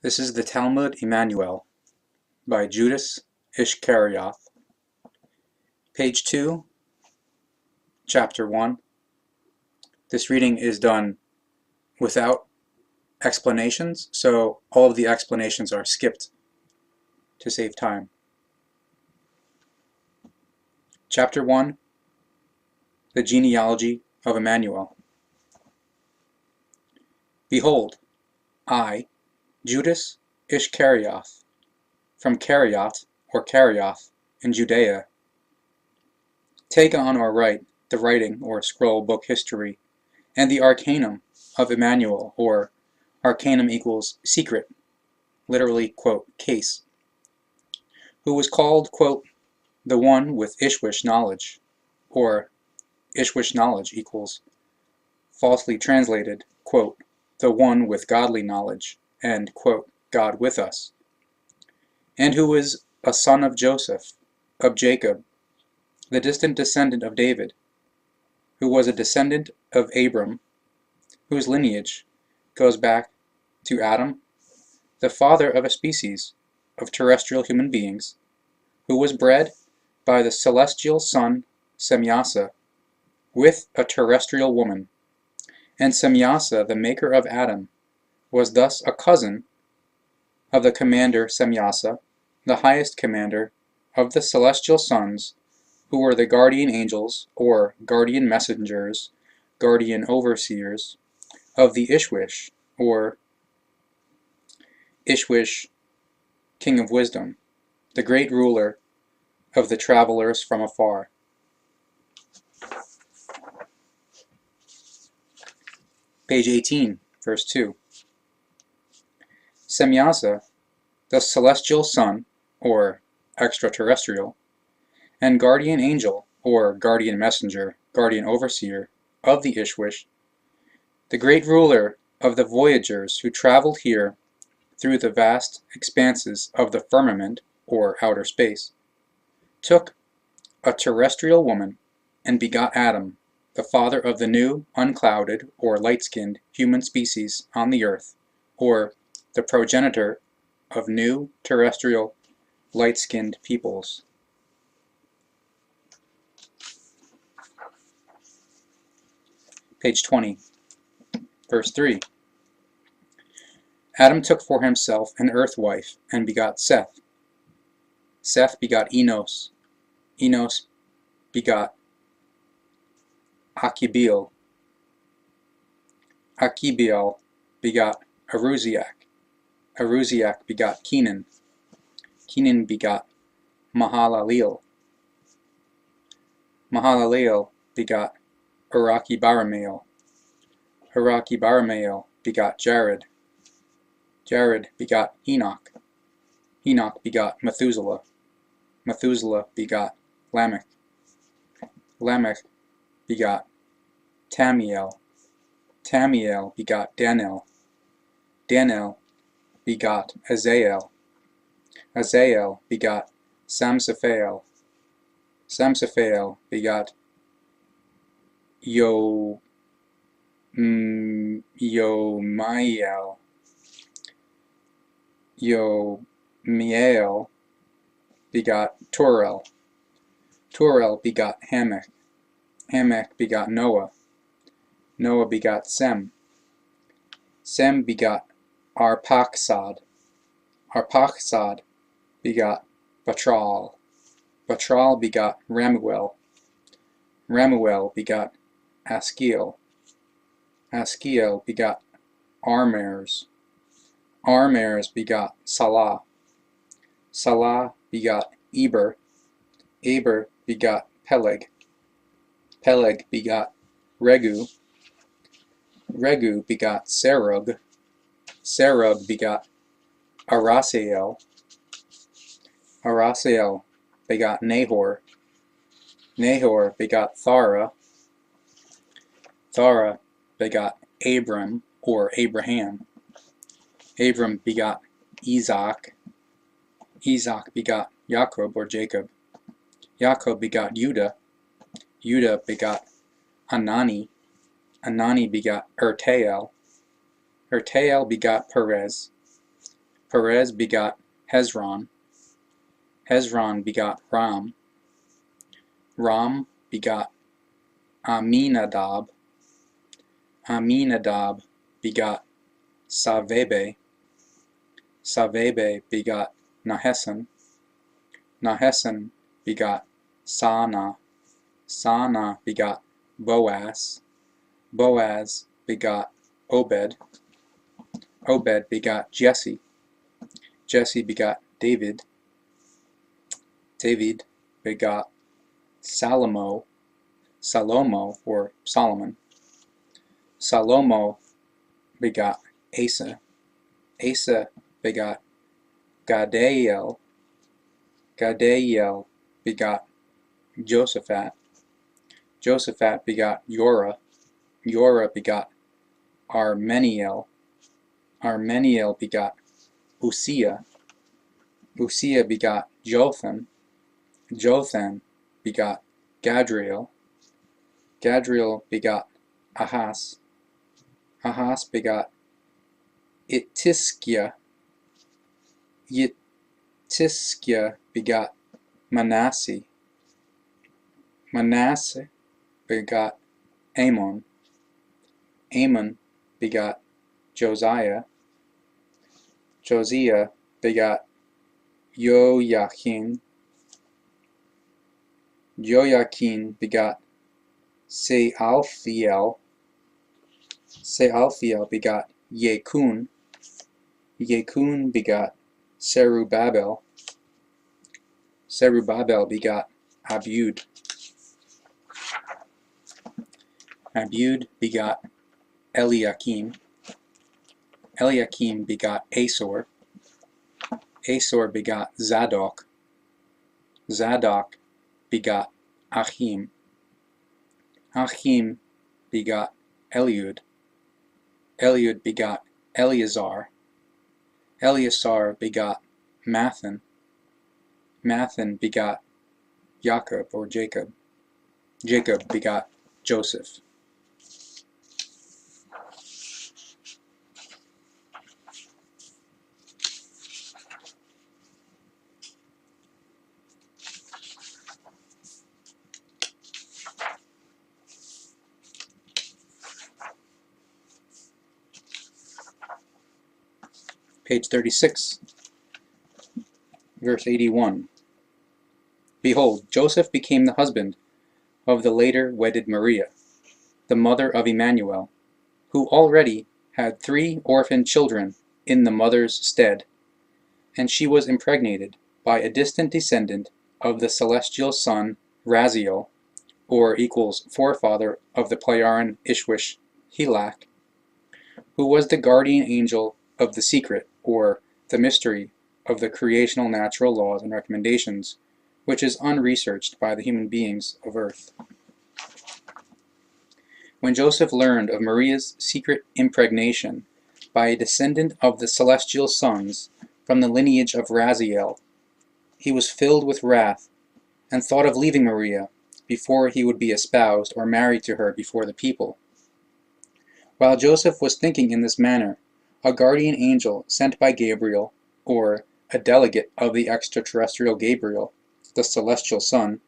This is the Talmud of Jmmanuel by Judas Ischkerioth, page 2, chapter 1. This reading is done without explanations, so all of the explanations are skipped to save time. Chapter 1, the genealogy of Emmanuel. Behold, I, Judas Ischkerioth, from Kerioth or Kerioth in Judea, take on or write the writing or scroll book history and the arcanum of Emmanuel, or arcanum equals secret, literally, quote, case, who was called, quote, the one with Ishwish knowledge, or Ishwish knowledge equals, falsely translated, quote, the one with godly knowledge, and, quote, God with us, and who was a son of Joseph, of Jacob, the distant descendant of David, who was a descendant of Abram, whose lineage goes back to Adam, the father of a species of terrestrial human beings, who was bred by the celestial son Semyasa with a terrestrial woman, and Semyasa, the maker of Adam, was thus a cousin of the commander Semyasa, the highest commander of the celestial sons, who were the guardian angels, or guardian messengers, guardian overseers, of the Ishwish, or Ishwish, king of wisdom, the great ruler of the travelers from afar. Page 18, verse 2. Semyasa, the celestial son, or extraterrestrial, and guardian angel, or guardian messenger, guardian overseer, of the Ishwish, the great ruler of the voyagers who traveled here through the vast expanses of the firmament, or outer space, took a terrestrial woman and begot Adam, the father of the new, unclouded, or light-skinned human species on the earth, or the progenitor of new, terrestrial, light-skinned peoples. Page 20, verse 3. Adam took for himself an earth wife and begot Seth. Seth begot Enos. Enos begot Achibiel. Achibiel begot Aruziak. Aruziak begot Kenan. Kenan begot Mahalaleel. Mahalaleel begot Arachibaramael. Arachibaramael begot Jared. Jared begot Enoch. Enoch begot Methuselah. Methuselah begot Lamech. Lamech begot Tamiel. Tamiel begot Danel. Danel begot Azael. Azael begot Samsaphael. Samsaphael begot Yomiel. Yomiel begot Turel. Turel begot Hamech. Hamech begot Noah. Noah begot Sem. Sem begot Arpachsad. Arpachsad begot Batral. Batral begot Ramuel. Ramuel begot Askiel. Askiel begot Armares. Armares begot Salah. Salah begot Eber. Eber begot Peleg. Peleg begot Regu. Regu begot Serug. Serug begot Arasael. Arasael begot Nahor. Nahor begot Thara. Thara begot Abram, or Abraham. Abram begot Isaac. Isaac begot Jacob, or Jacob. Jacob begot Judah. Judah begot Anani. Anani begot Ertael. Ertael begot Perez. Perez begot Hezron. Hezron begot Ram. Ram begot Aminadab. Aminadab begot Savebe. Savebe begot Nahesson. Nahesson begot Sana. Sana begot Boaz. Boaz begot Obed. Obed begot Jesse. Jesse begot David. David begot Salomo or Solomon. Salomo begot Asa. Asa begot Gadiel. Gadiel begot Josaphat. Josaphat begot Yorah. Yorah begot Armeniel. Armeniel begot Uzziah. Uzziah begot Jotham. Jotham begot Gadriel. Gadriel begot Ahaz. Ahaz begot Ittiskia. Ittiskia begot Manasseh. Manasseh begot Amon. Amon begot Josiah. Josiah begot Joachim. Joachim begot Sealthiel. Sealthiel begot Yekun. Yekun begot Zerubbabel. Zerubbabel begot Abud. Abud begot Eliakim. Eliakim begot Asor. Asor begot Zadok. Zadok begot Achim. Achim begot Eliud. Eliud begot Eleazar. Eleazar begot Mathan. Mathan begot Jacob or Jacob. Jacob begot Joseph. Page 36, verse 81. Behold, Joseph became the husband of the later wedded Maria, the mother of Emmanuel, who already had 3 orphan children in the mother's stead, and she was impregnated by a distant descendant of the celestial son Raziel, or equals forefather of the Plejaren Ishwish Hilach, who was the guardian angel of the secret, or the mystery, of the creational natural laws and recommendations, which is unresearched by the human beings of earth. When Joseph learned of Maria's secret impregnation by a descendant of the celestial sons from the lineage of Raziel, he was filled with wrath, and thought of leaving Maria before he would be espoused or married to her before the people. While Joseph was thinking in this manner, a guardian angel sent by Gabriel, or a delegate of the extraterrestrial Gabriel, the celestial son,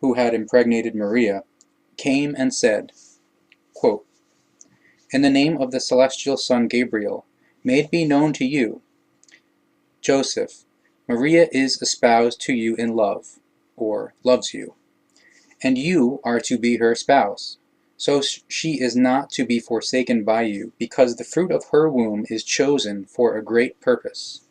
who had impregnated Maria, came and said, quote, "In the name of the celestial son Gabriel, may it be known to you, Joseph, Maria is espoused to you in love, or loves you, and you are to be her spouse. So she is not to be forsaken by you, because the fruit of her womb is chosen for a great purpose.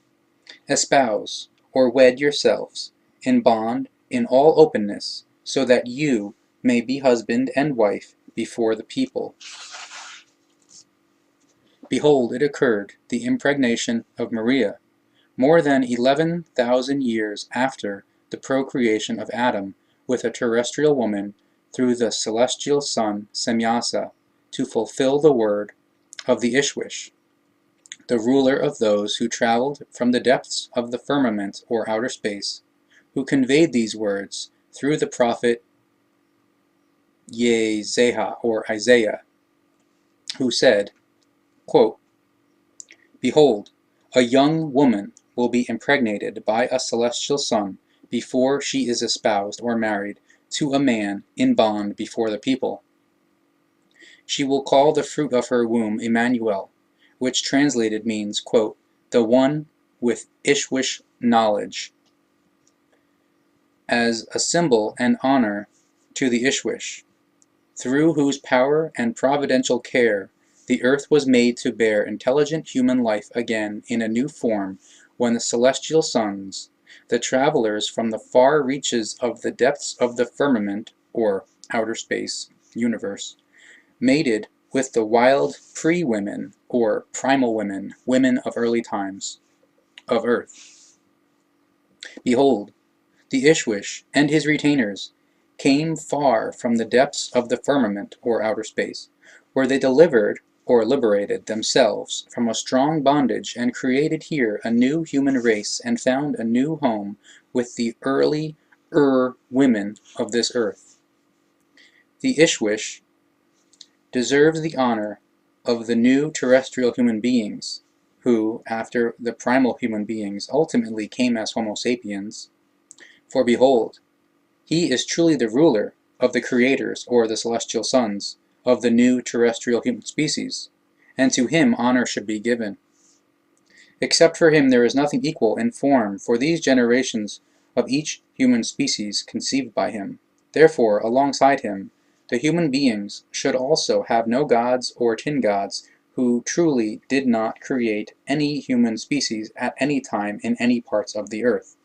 Espouse, or wed yourselves, in bond, in all openness, so that you may be husband and wife before the people." Behold, it occurred, the impregnation of Maria, more than 11,000 years after the procreation of Adam with a terrestrial woman, through the celestial son Semyasa, to fulfill the word of the Ishwish, the ruler of those who traveled from the depths of the firmament or outer space, who conveyed these words through the prophet Yezeha or Isaiah, who said, quote, "Behold, A young woman will be impregnated by a celestial son before she is espoused or married to a man in bond before the people. She will call the fruit of her womb Emmanuel, which translated means, quote, the one with Ishwish knowledge, as a symbol and honor to the Ishwish, through whose power and providential care the earth was made to bear intelligent human life again in a new form when the celestial sons, the travelers from the far reaches of the depths of the firmament, or outer space, universe, mated with the wild pre-women, or primal women, women of early times, of earth. Behold, the Ishwish and his retainers came far from the depths of the firmament, or outer space, where they delivered or liberated themselves from a strong bondage and created here a new human race and found a new home with the early women of this earth. The Ishwish deserves the honor of the new terrestrial human beings, who, after the primal human beings, ultimately came as Homo sapiens. For behold, he is truly the ruler of the creators, or the celestial sons, of the new terrestrial human species, and to him honor should be given. Except for him there is nothing equal in form for these generations of each human species conceived by him. Therefore, alongside him, the human beings should also have no gods or tin gods who truly did not create any human species at any time in any parts of the earth.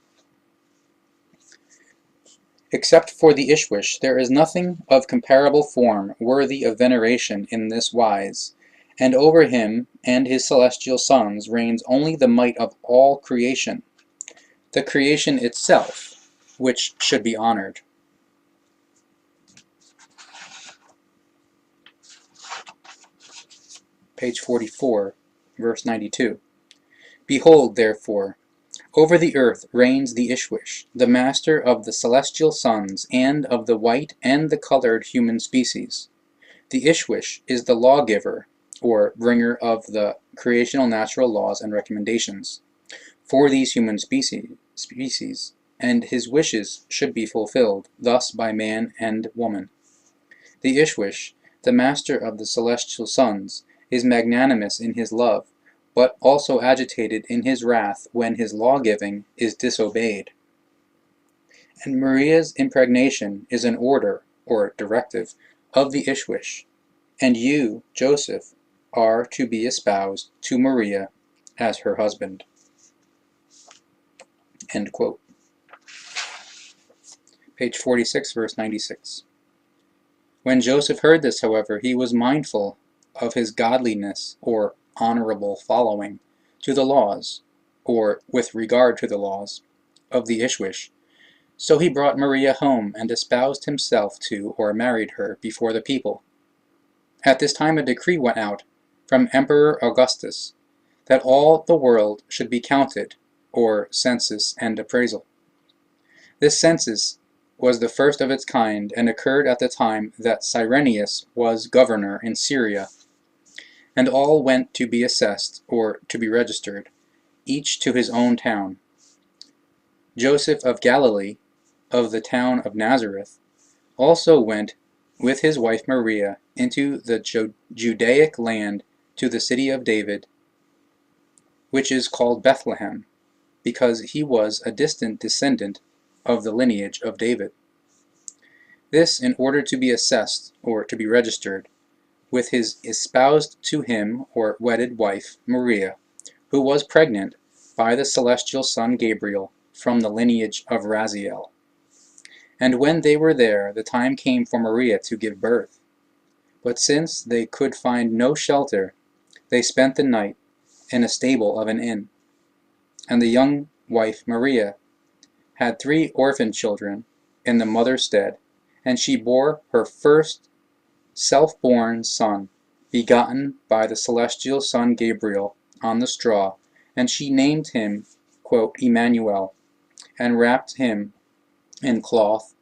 Except for the Ishwish, there is nothing of comparable form worthy of veneration in this wise, and over him and his celestial sons reigns only the might of all creation, the creation itself, which should be honored. Page 44, verse 92. Behold, therefore, over the earth reigns the Ishwish, the master of the celestial sons and of the white and the colored human species. The Ishwish is the lawgiver, or bringer of the creational natural laws and recommendations for these human species, and his wishes should be fulfilled, thus by man and woman. The Ishwish, the master of the celestial sons, is magnanimous in his love, but also agitated in his wrath when his law-giving is disobeyed. And Maria's impregnation is an order, or directive, of the Ishwish, and you, Joseph, are to be espoused to Maria as her husband. End quote. Page 46, verse 96. When Joseph heard this, however, he was mindful of his godliness, or honorable following, to the laws, or with regard to the laws, of the Ishwish. So he brought Maria home and espoused himself to, or married her, before the people. At this time a decree went out from Emperor Augustus that all the world should be counted, or census and appraisal. This census was the first of its kind and occurred at the time that Cyrenius was governor in Syria, and all went to be assessed, or to be registered, each to his own town. Joseph of Galilee, of the town of Nazareth, also went with his wife Maria into the Judaic land to the city of David, which is called Bethlehem, because he was a distant descendant of the lineage of David. This in order to be assessed, or to be registered, with his espoused to him, or wedded wife, Maria, who was pregnant by the celestial son Gabriel from the lineage of Raziel. And when they were there, the time came for Maria to give birth. But since they could find no shelter, they spent the night in a stable of an inn. And the young wife Maria had 3 orphan children in the mother's stead, and she bore her first self-born son, begotten by the celestial son Gabriel on the straw, and she named him, quote, Emmanuel, and wrapped him in cloth,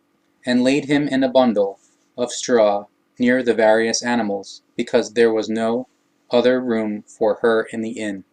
and laid him in a bundle of straw near the various animals, because there was no other room for her in the inn.